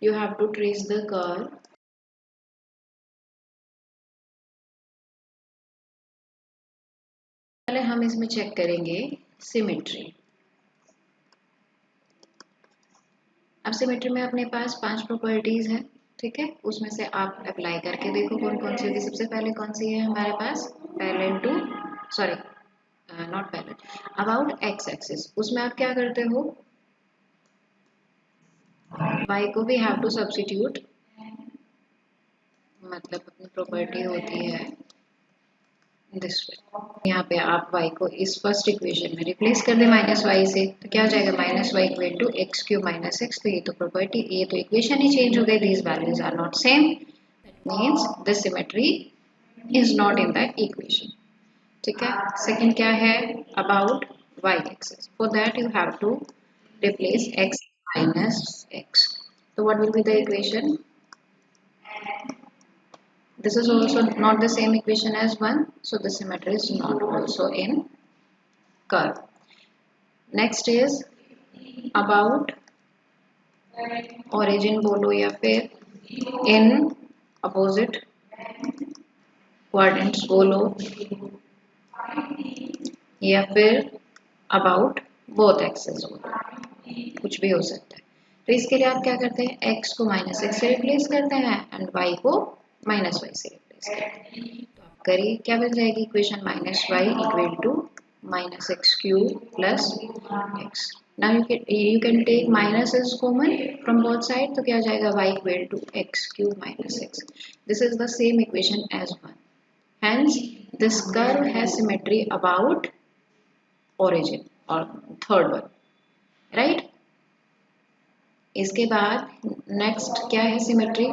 You have to trace the curve. पहले हम इसमें चेक करेंगे सिमेट्री। अब सिमेट्री में अपने पास 5 प्रॉपर्टीज है, ठीक है, उसमें से आप अप्लाई करके देखो कौन कौन सी होगी। सबसे पहले कौन सी है हमारे पास, parallel to, sorry not parallel, about X axis. उसमें आप क्या करते हो, y को भी हैव टू सब्स्टिट्यूट, मतलब अपनी प्रॉपर्टी होती है दिस वे। यहाँ पे आप y को इस फर्स्ट इक्वेशन में रिप्लेस कर दे माइनस वाई से, तो क्या हो जाएगा, minus y equal to x cube minus x. तो ये तो प्रॉपर्टी, ये तो इक्वेशन ही चेंज हो गई, these values are not same, means the symmetry is not in the equation, ठीक है। सेकंड क्या है, about y axis, for that you have to replace x minus x. So what will be the equation? This is also not the same equation as 1, so the symmetry is not also in curve. Next is about origin बोलो या फिर in opposite coordinates बोलो या फिर about both axes बोलो, कुछ भी हो सकता है। तो इसके लिए आप क्या करते हैं, x को माइनस एक्स से रिप्लेस करते हैं एंड y को माइनस वाई से रिप्लेस करते हैं। तो आप करिए, क्या बन जाएगी equation, minus y equal to minus x cube plus x. Now you can take minus is common from both side, तो क्या हो जाएगा, y equal to x cube minus x. This is the same equation as 1, hence this curve has symmetry about origin, और third one, right. इसके बाद next क्या है symmetry,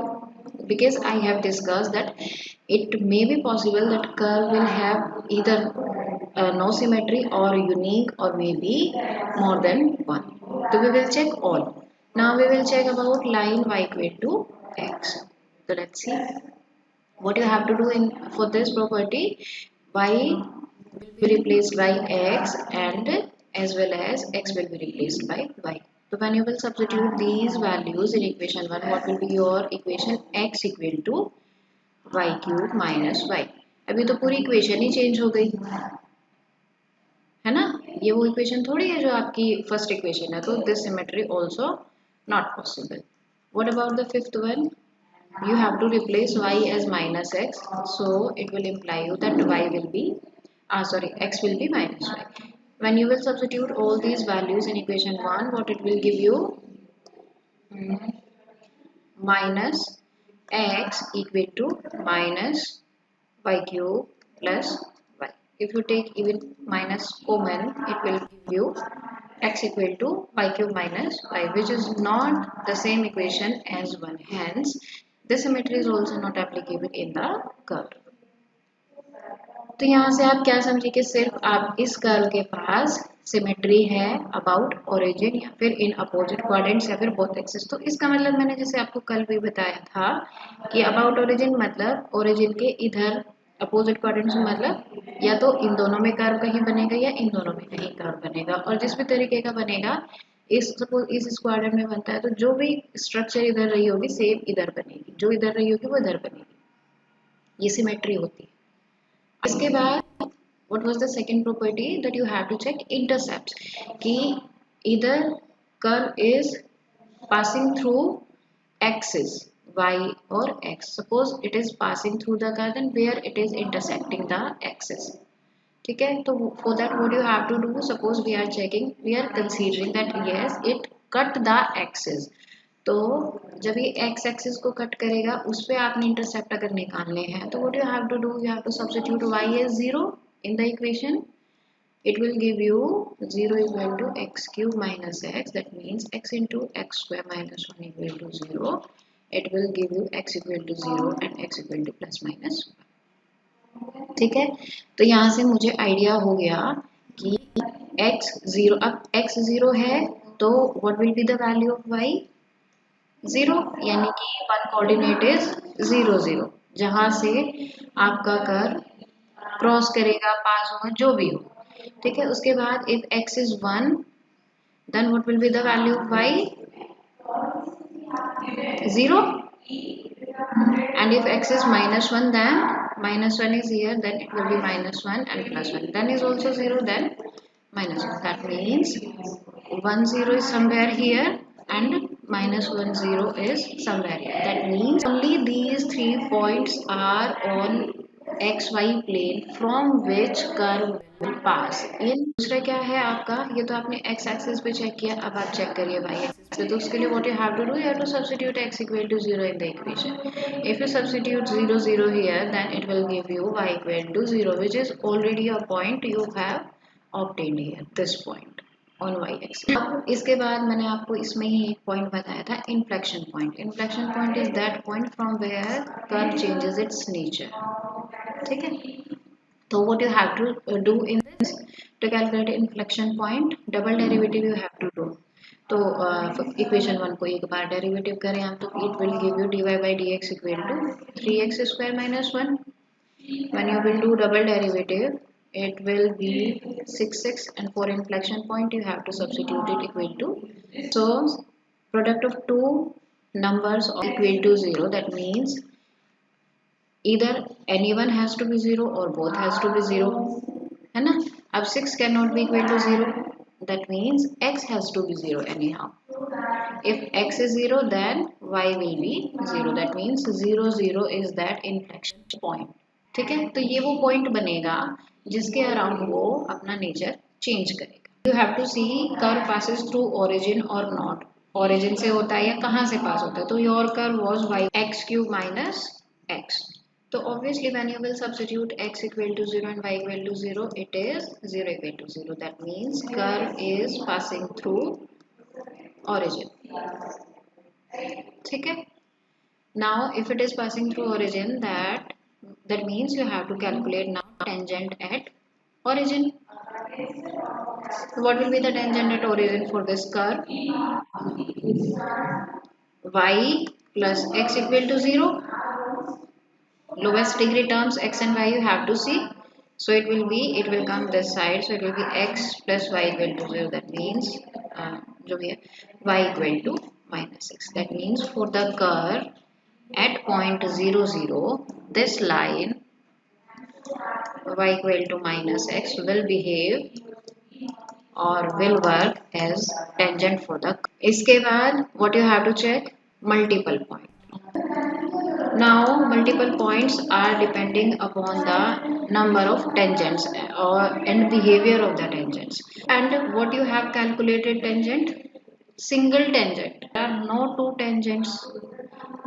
because I have discuss that it may be possible that curve will have either no symmetry और unique और may be more than one. तो we will check all. Now we will check about line y equal to x. So let's see what you have to do in for this property. Y will be replaced by x and as well as x will be replaced by y. So when you will substitute these values in equation 1, what will be your equation, x equal to y cube minus y. अभी तो पूरी equation ही change हो गई है ना, ये वो equation थोड़ी है जो आपकी फर्स्ट इक्वेशन है, तो this symmetry also not possible. What about the fifth one, you have to replace y as minus x, so it will imply you that y will be x will be minus y. When you will substitute all these values in equation 1, what it will give you, minus x equal to minus y cube plus y. If you take even minus common, it will give you x equal to y cube minus y, which is not the same equation as 1. Hence, this symmetry is also not applicable in the curve. तो यहाँ से आप क्या समझे कि सिर्फ आप इस कर्व के पास सिमेट्री है अबाउट ओरिजिन या फिर इन अपोजिट क्वाड्रेंट्स या फिर बोथ एक्सिस। तो इसका मतलब मैंने जैसे आपको कल भी बताया था कि अबाउट ओरिजिन मतलब ओरिजिन के इधर, अपोजिट क्वाड्रेंट्स मतलब या तो इन दोनों में कर्व कहीं बनेगा या इन दोनों में कहीं कर्व बनेगा, और जिस भी तरीके का बनेगा, इस सपोज इस क्वाड्रेंट में बनता है तो जो भी स्ट्रक्चर इधर रही होगी सेम इधर बनेगी, जो इधर रही होगी वो इधर बनेगी, ये सिमेट्री होती है। इसके बाद what was the second property that you have to check, intercepts, कि either curve is passing through axis y or x. Suppose it is passing through the curve, then where it is intersecting the axis. ठीक है, तो for that what you have to do, suppose we are checking, we are considering that yes it cut the axis. तो जब ये x axis को cut करेगा उस पे आपने इंटरसेप्ट अगर निकालने हैं तो what you have to do, you have to substitute y as 0 in the equation. It will give you 0 equal to x cube minus x, that means x into x square minus 1 equal to 0. It will give you x equal to 0 and x equal to plus minus 1. ठीक है, तो यहाँ से मुझे idea हो गया कि x 0, अब x 0 है तो what will be the value of y, 0, यानी कि वन कोऑर्डिनेट इज 0 0, जहां से आपका कर्व क्रॉस करेगा, पास होगा, जो भी हो, ठीक है। उसके बाद if x is 1, then what will be the value of y, 0, and if x is -1, then -1 is here, then it will be -1 and +1, then is also 0, then -1. That means 1 0 is somewhere here and -1 0 is somewhere here. That means only these 3 points are on xy plane from which curve will pass in. दूसरा क्या है आपका, ये तो आपने x axis पे check किया, अब आप चेक करिए y एक्सिस पे। तो उसके लिए what you have to do, you have to substitute x equal to 0 in the equation. If you substitute 0 0 here, then it will give you y equal to 0, which is already a point you have obtained here, this point on y axis. अब इसके बाद मैंने आपको इसमें ही एक point बताया था, inflection point. Inflection point is that point from where curve changes its nature. ठीक है, तो what you have to do in this, to calculate inflection point, double derivative you have to do. तो equation 1 को एक बार derivative करें आप, तो it will give you dy by dx equal to 3x square minus 1. When you will do double derivative, it will be 6x, and for inflection point you have to substitute it equal to. So product of two numbers equal to 0, that means either anyone has to be 0 or both has to be 0, है ना. अब 6 cannot be equal to 0, that means x has to be 0 anyhow. If x is 0, then y will be 0, that means 0 0 is that inflection point. ठीक है, तो ये वो point बनेगा जिसके अराउंड वो अपना नेचर चेंज करेगा. You have to see curve passes through origin और नॉट. ओरिजिन से होता है या कहाँ से पास होता है, तो your curve was y x cube minus x. So obviously when you will substitute x equal to 0 and y equal to 0, it is 0 equal to 0. That means curve is passing through origin. ठीक है. Now if it is passing through origin, that means you have to calculate now tangent at origin. So what will be the tangent at origin for this curve? Y plus x equal to 0. Lowest degree terms x and y you have to see, so it will come this side, so it will be x plus y equal to 0. That means जो भी है y equal to -6. That means for the curve at point 0 0, this line y equal to -x will behave or will work as tangent for the. इसके बाद what you have to check, multiple point. Now multiple points are depending upon the number of tangents and behavior of the tangents. And what you have calculated tangent? Single tangent. There are no two tangents.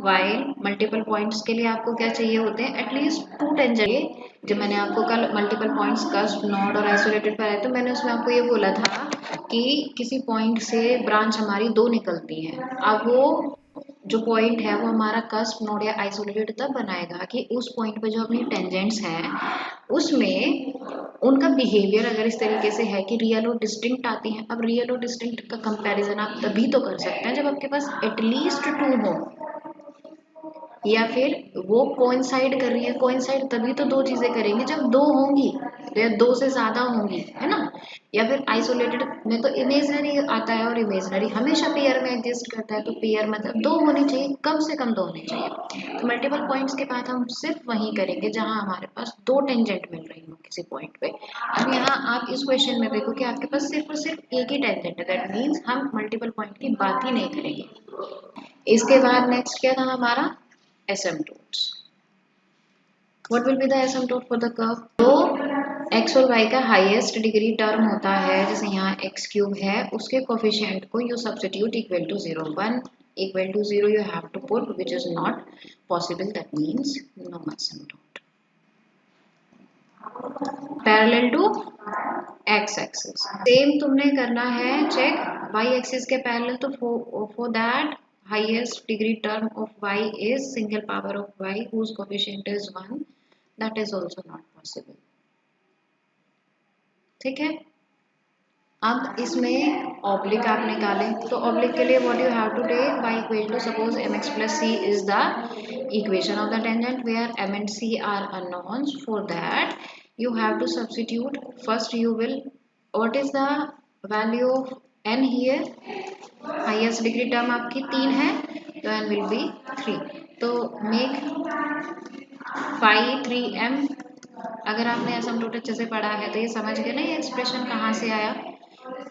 While multiple points के लिए आपको क्या चाहिए होते हैं, at least 2 tangent. जब मैंने आपको कल मल्टीपल पॉइंट्स कस्प, नोड और आइसोलेटेड पर आया, तो मैंने उसमें आपको ये बोला था कि किसी पॉइंट से ब्रांच हमारी 2 निकलती हैं. अब वो जो पॉइंट है वो हमारा कस्प, नोड या आइसोलेटेड तब बनाएगा कि उस पॉइंट पे जो अपनी टेंजेंट्स हैं उसमें उनका बिहेवियर अगर इस तरीके से है कि रियल और डिस्टिंक्ट आती हैं. अब रियल और डिस्टिंक्ट का कंपैरिजन आप तभी तो कर सकते हैं जब आपके पास एटलीस्ट 2 हो, या फिर वो कोइंसाइड कर रही है. कोइंसाइड तभी तो 2 चीजें करेंगे जब 2 होंगी, या 2 से ज्यादा होंगी, है ना. या फिर आइसोलेटेड में तो इमेजनरी आता है, और इमेजनरी हमेशा पेयर में एग्जिस्ट करता है, तो पेयर मतलब 2 होनी चाहिए, कम से कम 2 होनी चाहिए. तो मल्टीपल पॉइंट्स के बाद हम सिर्फ वही करेंगे जहां हमारे पास 2 टेंजेंट मिल रही हो किसी पॉइंट पे. अब यहाँ आप इस क्वेश्चन में देखो कि आपके पास सिर्फ और सिर्फ एक ही टेंजेंट है, दैट मीन्स हम मल्टीपल पॉइंट की बात ही नहीं करेंगे. इसके बाद नेक्स्ट क्या था हमारा, asymptotes. What will be the asymptote for the curve? तो x और y का हाईएस्ट डिग्री टर्म होता है, जैसे यहाँ x क्यूब है, उसके कोफिशिएंट को you substitute equal to 0. 1 equal to 0 you have to put, which is not possible. That means no asymptote. Parallel to x axis. Same तुमने करना है चेक y axis के parallel. तो for that highest degree term of y is single power of y whose coefficient is 1. That is also not possible. ठीक है. अब इसमें oblique आप निकालें, तो ऑब्लिक के लिए what you have to take, y equal to suppose mx plus c is the equation of the tangent where m and c are unknowns. For that you have to substitute. First you will, what is the value of n here, highest degree term आपकी 3 है, तो n will be 3. तो make phi 3m. अगर आपने asymptote अच्छे से पढ़ा है तो ये समझ गए ना ये एक्सप्रेशन कहाँ से आया.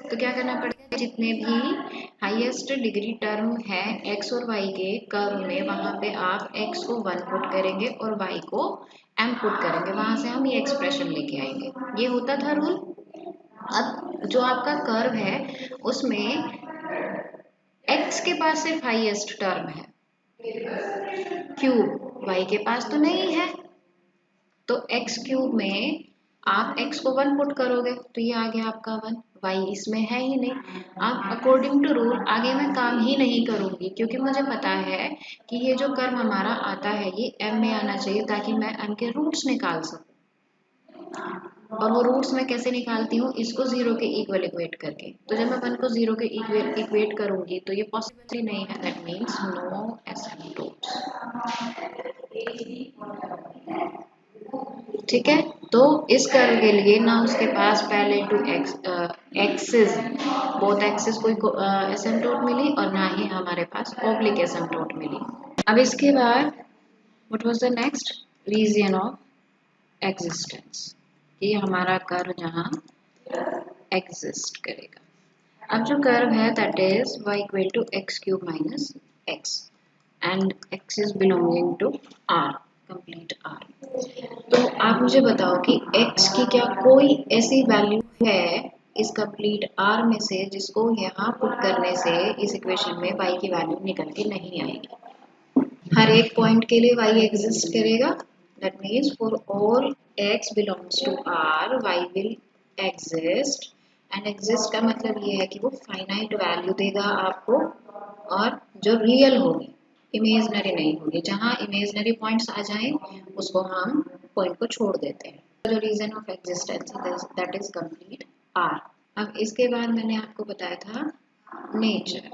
तो क्या करना पड़ेगा, जितने भी हाईएस्ट डिग्री टर्म है x और y के कर्व में, वहां पे आप x को 1 पुट करेंगे और y को m पुट करेंगे, वहां से हम ये एक्सप्रेशन लेके आएंगे. ये होता था रूल. अब जो आपका कर्व है उसमें x के पास सिर्फ हाईएस्ट टर्म है, क्यूब y के पास तो नहीं है, तो x क्यूब में आप x को 1 पुट करोगे तो ये आ गया आपका 1. y इसमें है ही नहीं. अब अकॉर्डिंग टू रूल आगे मैं काम ही नहीं करूंगी, क्योंकि मुझे पता है कि ये जो कर्व हमारा आता है ये m में आना चाहिए ताकि मैं m के रूट्स निकाल सकूं. और वो रूट्स मैं कैसे निकालती हूँ, इसको 0 के इक्वल इक्वेट करके. तो जब मैं 1 को 0 के इक्वेट करूंगी तो ये पॉसिबल नहीं है. That means no asymptotes. ठीक है. तो इस कर्व के लिए ना उसके पास पहले टू एक्सिस बोथ एक्सिस कोई एसिम्प्टोट मिली और ना ही हमारे पास ऑब्लिक एसिम्प्टोट मिली. अब इसके बाद what was the next region of existence, ये हमारा कर्व जहाँ एग्जिस्ट करेगा. अब जो कर्व है that is y equal to x cube minus x and x is belonging to r, complete r. तो आप मुझे बताओ कि x की क्या कोई ऐसी वैल्यू है इस कंप्लीट r में से जिसको यहाँ पुट करने से इस इक्वेशन में y की वैल्यू निकल के नहीं आएगी. हर एक पॉइंट के लिए y एग्जिस्ट करेगा. That means for all x belongs to r y will exist. And exist का मतलब ये है कि वो फाइनाइट वैल्यू देगा आपको, और जो रियल होगी, इमेजनरी नहीं होगी. जहाँ इमेजनरी पॉइंट्स आ जाएं उसको हम पॉइंट को छोड़ देते हैं. जो region of existence that is complete r. अब इसके बाद मैंने आपको बताया था नेचर.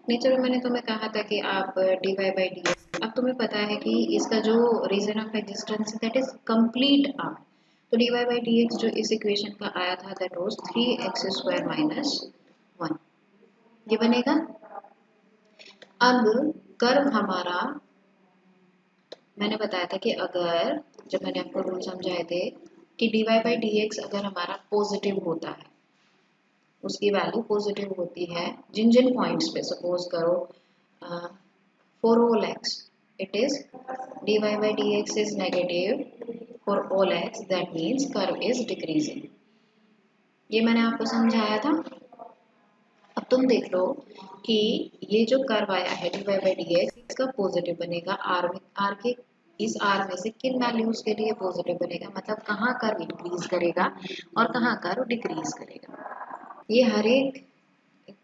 नेचर में मैंने तुम्हें कहा था कि आप dy by dx. अब तुम्हें पता है कि इसका जो region of existence that is complete r. तो dy by dx जो इस इक्वेशन का आया था दैट वाज 3x² माइनस 1. ये बनेगा. अब कर्व हमारा मैंने बताया था कि अगर जब मैंने आपको रूल समझाए थे कि dy by dx अगर हमारा पॉजिटिव होता है, उसकी वैल्यू पॉजिटिव होती है जिन जिन पॉइंट्स पे, सपोज करो for all x it is dy by dx is negative for all x, that means curve is decreasing. ये मैंने आपको समझाया था. अब तुम देख लो कि ये जो कर्व आया है dy by dx इसका पॉजिटिव बनेगा r में. r के इस r में से किन वैल्यूज के लिए पॉजिटिव बनेगा, मतलब कहाँ कर्व इंक्रीज करेगा और कहाँ कर्व डिक्रीज करेगा. ये हर एक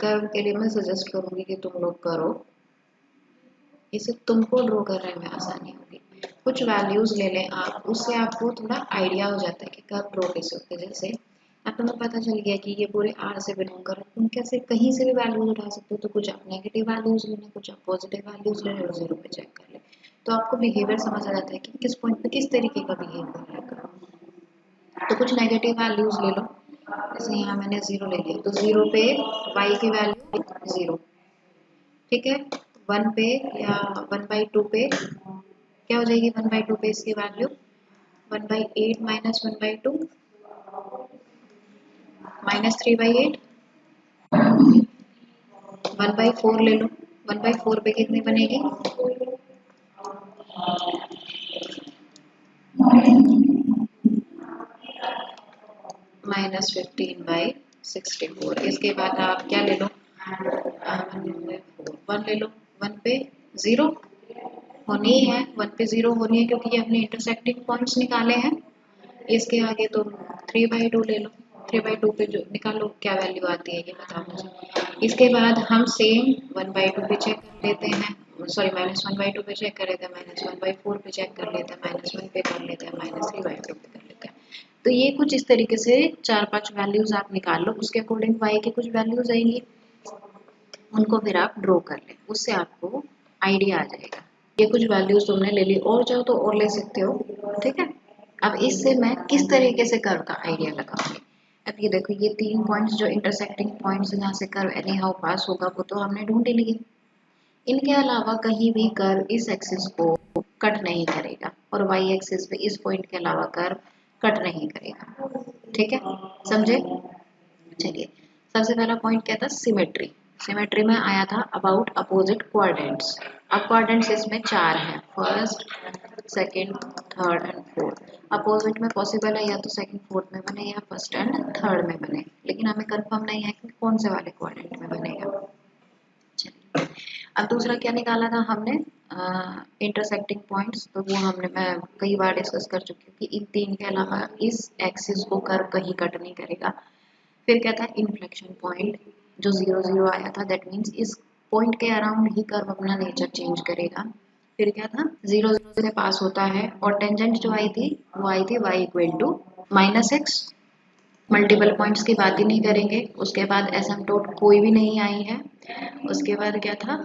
कर्व के लिए मैं सजेस्ट करूंगी कि तुम लोग करो. इसे तुमको ड्रॉ करने में आसानी होगी. कुछ वैल्यूज ले लें आप, उससे आपको थोड़ा आइडिया हो जाता है कि कर्व ड्रॉ कैसे होते हैं. जैसे अब तुम्हें पता चल गया कि ये पूरे r से बिलोंग कर, तुम कैसे कहीं से भी वैल्यूज उठा सकते हो. तो कुछ आप नेगेटिव वैल्यूज लेने, कुछ आप पॉजिटिव वैल्यूज ले लो, 0 पे चेक कर ले. तो आपको बिहेवियर समझ आ जाता है कि किस पॉइंट पे किस तरीके का बिहेव कर रहा है कर्व. तो कुछ नेगेटिव वैल्यूज ले लो. जैसे यहाँ मैंने 0 ले लिया, तो 0 पे y की वैल्यू 0. ठीक है. 1 पे या 1/2 पे क्या हो जाएगी, 1/2 पे इसकी वैल्यू 1/8 माइनस 1/2 माइनस 3/8. 1/4 ले लो. 1/4 पे कितनी बनेगी, -15/64. इसके बाद आप क्या ले लो, 1 ले लो. 1 पे 0 होनी है, 1 पे 0 होनी है क्योंकि ये अपने इंटरसेक्टिंग पॉइंट्स निकाले हैं. इसके आगे तो 3/2 ले लो. 3/2 पे जो निकालो क्या वैल्यू आती है ये बताओ मुझे. इसके बाद हम सेम 1/2 पे चेक कर लेते हैं, सॉरी -1/2 पे चेक कर लेते हैं, -1/4 पे चेक कर लेते हैं, -1 पे कर लेते हैं, -3/2 पे कर लेते हैं. तो ये कुछ इस तरीके से 4-5 वैल्यूज आप निकाल लो. उसके अकॉर्डिंग y की कुछ वैल्यूज आएंगी, उनको फिर आप ड्रॉ कर लें, उससे आपको आइडिया आ जाएगा. ये कुछ वैल्यूज तुमने ले ली, और चाहो तो और ले सकते हो. ठीक है. अब इससे मैं किस तरीके से कर्व का आइडिया लगाऊंगी. अब ये देखो, ये 3 पॉइंट्स जो इंटरसेक्टिंग पॉइंट्स जहाँ से कर्व एनी हाउ पास होगा वो तो हमने ढूंढ ही लिए. इनके अलावा कहीं भी कर्व इस एक्सिस को कट नहीं करेगा और वाई एक्सिस पे इस पॉइंट के अलावा कर्व कट नहीं करेगा। ठीक है, समझे? चलिए, सबसे पहला पॉइंट क्या था? सिमेट्री। सिमेट्री में आया था अबाउट अपोजिट क्वाड्रेंट्स। अब क्वाड्रेंट्स इसमें 4 हैं, first, second, third and fourth. Opposite में पॉसिबल है या तो सेकंड फोर्थ में बने या फर्स्ट एंड थर्ड में बने, लेकिन हमें कंफर्म नहीं है कि कौन से वाले क्वाड्रेंट में बनेगा। चलिए, अब दूसरा क्या निकाला था हमने? Intersecting points. तो वो मैं कई बार डिस्कस कर चुकी हूँ कि इन 3 के अलावा इस एक्सिस को कर्व कहीं कट नहीं करेगा। फिर क्या था? इन्फ्लेक्शन पॉइंट, जो 0 0 आया था, दैट मीन्स इस पॉइंट के अराउंड ही कर्व अपना नेचर चेंज करेगा। फिर क्या था? 0 0 से पास होता है और टेंजेंट जो आई थी वो आई थी y equal to -x। Multiple points की बात ही नहीं करेंगे। उसके बाद एसिम्पटोट कोई भी नहीं आई है। उसके बाद क्या था?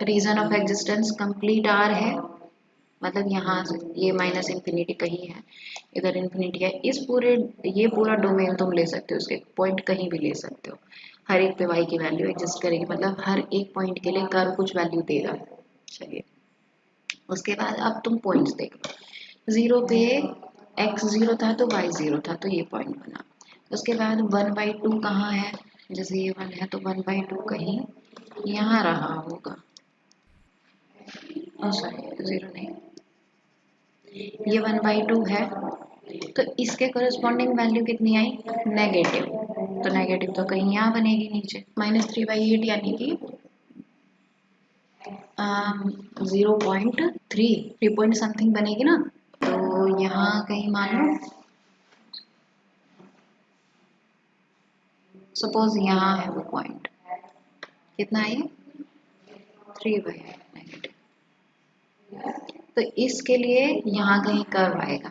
Region of existence complete R है, मतलब यहाँ से ये माइनस इन्फिनिटी कहीं है, इधर इन्फिनिटी है। ये पूरा डोमेन तुम ले सकते हो, उसके पॉइंट कहीं भी ले सकते हो। हर एक पे y की वैल्यू एग्जिस्ट करेगी, मतलब हर एक पॉइंट के लिए कर्व कुछ वैल्यू देगा। चलिए, उसके बाद अब तुम पॉइंट्स देख लो। 0 पे x 0 था तो y 0 था, तो ये पॉइंट बना। उसके बाद 1/2 कहाँ है? जैसे ये 1 है तो 1/2 कहीं यहाँ रहा होगा। सॉरी, 0 नहीं, ये 1/2 है, तो इसके करस्पॉन्डिंग वैल्यू कितनी आई? नेगेटिव। तो नेगेटिव तो कहीं यहाँ बनेगी नीचे, -3/8, यानी कि 0.3, 3 पॉइंट समथिंग बनेगी ना। तो यहाँ कहीं मान लो, सपोज यहाँ है वो पॉइंट, कितना है ये? 3/8 नेगेटिव। तो इसके लिए यहाँ कहीं कर्व आएगा।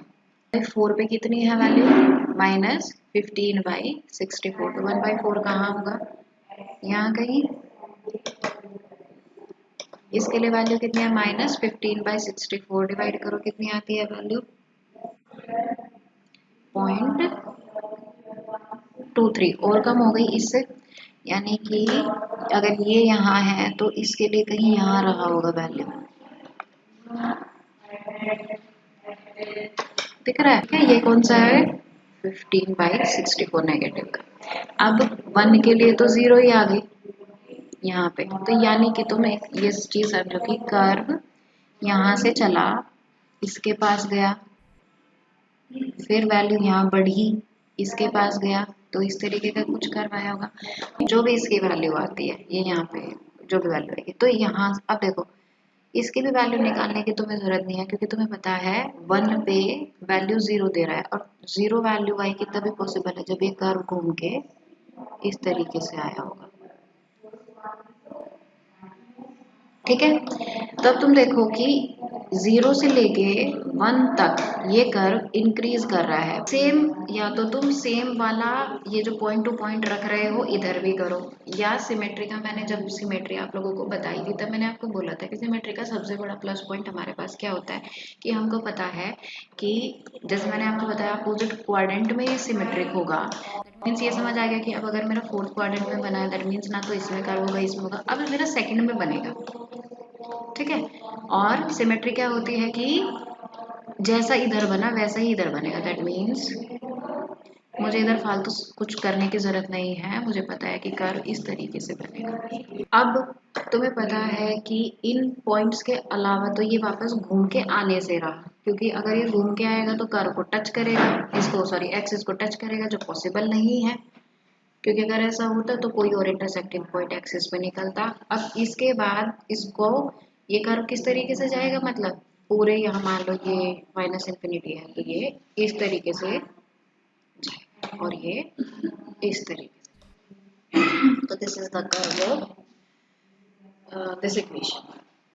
4 पे कितनी है वैल्यू? -15/64। तो 1/4 कहाँ होगा? यहाँ कहीं। इसके लिए वैल्यू कितनी है? -15/64 डिवाइड करो, कितनी आती है वैल्यू? 0.23, और कम हो गई इससे, यानी कि अगर ये यहाँ है तो इसके लिए कहीं यहाँ रहा होगा वैल्यू। दिख रहा है क्या? ये कौन सा है? 15/64 नेगेटिव का। अब 1 के लिए तो 0 ही आ गई यहाँ पे, तो यानी कि तुम ये चीज समझो कि कर्व यहाँ से चला, इसके पास गया, फिर वैल्यू यहाँ बढ़ी, इसके पास गया, तो इस तरीके का कुछ कर्व आया होगा। जो भी इसकी वैल्यू आती है, ये यहाँ पे जो भी वैल्यू आएगी, तो यहाँ अब देखो, इसकी भी वैल्यू निकालने की तुम्हें जरूरत नहीं है, क्योंकि तुम्हें पता है 1 पे वैल्यू 0 दे रहा है, और 0 वैल्यू आएगी तभी पॉसिबल है जब ये कर्व घूम के इस तरीके से आया होगा। ठीक है, तब तुम देखो कि 0 से लेके 1 तक ये कर्व इंक्रीज कर रहा है। सेम, या तो तुम सेम वाला ये जो पॉइंट टू पॉइंट रख रहे हो इधर भी करो, या सिमेट्री का, मैंने जब सिमेट्री आप लोगों को बताई थी तब मैंने आपको बोला था कि सिमेट्री का सबसे बड़ा प्लस पॉइंट हमारे पास क्या होता है कि हमको पता है कि जैसे मैंने आपको बताया अपोजिट क्वाड्रेंट में ये सिमेट्रिक होगा। मीन्स ये समझ आ गया कि अब अगर मेरा फोर्थ क्वाड्रेंट में बना है, दैट मीन्स ना तो इसमें कर्व होगा, इसमें होगा, अब मेरा सेकंड में बनेगा। ठीक है, और सिमेट्री क्या होती है कि जैसा इधर बना वैसा ही इधर बनेगा। दैट मीन्स मुझे इधर फालतू कुछ करने की जरूरत नहीं है, मुझे पता है कि कर्व इस तरीके से बनेगा। अब तुम्हें पता है कि इन पॉइंट्स के अलावा तो ये वापस घूम के आने से रहा, क्योंकि अगर ये घूम के आएगा तो कर्व को टच करेगा, इसको सॉरी एक्सिस को टच करेगा, जो पॉसिबल नहीं है, क्योंकि अगर ऐसा होता तो कोई और इंटरसेक्टिंग पॉइंट एक्सिस पे निकलता। अब इसके बाद इसको ये कर्व किस तरीके से जाएगा, मतलब पूरे यहाँ मान लो ये -इन्फिनिटी है तो ये इस तरीके से जाएगा, और ये इस तरीके से। तो this is the curve of this equation.